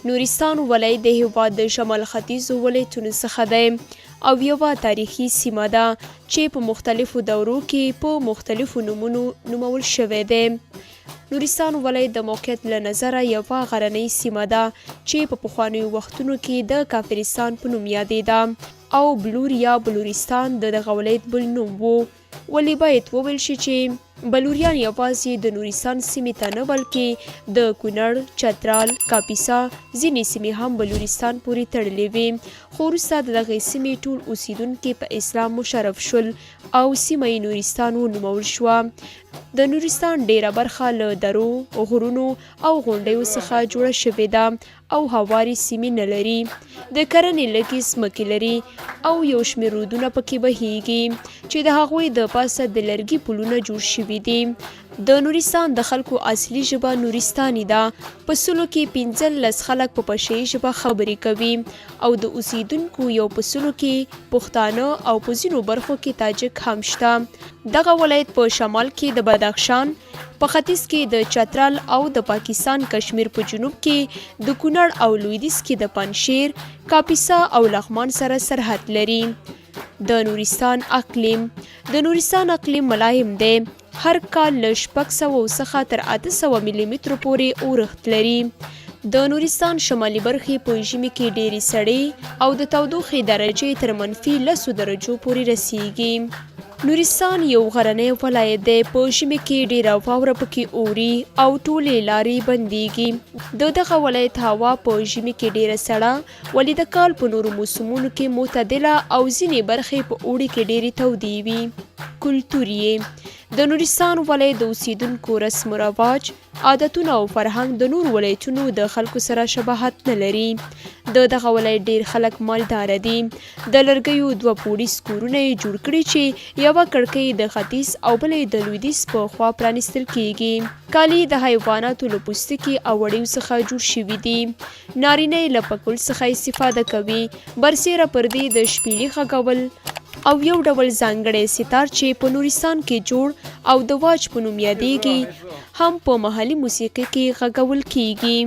نورستان ولایت د هیواد د شمال ختیځو ولایتونو څخه دی او یوه تاریخي سیمه ده چې په مختلفو دورو کې په مختلفو نومونو نومول شوی دی. نورستان ولایت د موقعیت له نظره یوه غرنۍ سیمه ده چې په پخوانیو وختونو کې د کافرستان په نوم یادېده او بلور یا بلورستان د دغه ولایت بل نوم و. ولې باید وویل شي چې بلوریان یوازې د نورستان سیمې ته نه بلکې د کونړ، چترال، کاپیسا ځینې سیمې هم بلورستان پورې تړلې وې، خو وروسته د دغې سیمې ټول اوسیدونکي په اسلام مشرف شول او سیمه یې نورستان ونومول شوه. د نورستان ډیره برخه له درو، غرونو او غونډیو څخه جوړه شوې ده او هوارې سیمې نه لري. د کرنې لږې ځمکې لري او یو شمېر رودونه پکې بهیږي چې د هغوی د پاسه د لرګي پلونه جوړ شوي دي. د نورستان د خلکو اصلي ژبه نورستاني ده. په سلو کې 15 خلک په پشه یي ژبه خبرې کوي او د اوسیدونکو یو په سلو کې پښتانه او په ځینو برخو کې تاجک هم شته. دغه ولایت په شمال کې د بدخشان، په ختیځ کې د چترال او د پاکستان کشمیر په جنوب کې د کونړ او لویدیځ کې د پنجشیر، کاپیسا او لغمان سره سرحد لري. د نورستان اقلیم ملایم دی. هر کال له 600 څخه تر 800 ملي مترو پورې اورښت لري. د نورستان شمالي برخې په ژمي کې ډېرې سړې او د تودوخې درجې تر -10 درجو پورې رسیږي. نورستان یو غرنی ولایت دی. په ژمي کې ډېره واوره پکې اوري او ټولې لارې بندیږي. د دغه ولایت هوا په ژمي کې ډېره سړه ولې د کال په نورو موسمونو کې معتدله او ځینې برخې په اوړي کې ډېرې تودې وي. کلتور د نورستان ولایت د اوسیدونکو رسم و رواج، عادتونه او فرهنګ د نورو ولایتونو د خلکو سره شباهت نه لري. د دغه ولایت ډېر خلک مالداره دي. د لرګیو 2 پوړیز کورونه یې جوړ کړي چې یوه کړکۍ د ختیځ او بله د لویدیځ په خوا پرانیستل کیږي. کالي د حیواناتو له پوستکي او وړیو څخه جوړ شوي دي. نارینه یې له پکول څخه استفاده کوي. برسیره پردې د شپېلي غږول او یو ډول ځانګړی ستار چې په نورستان کې جوړ او د واج په نوم یادیږي هم په محلي موسیقۍ کې غږول کیږي.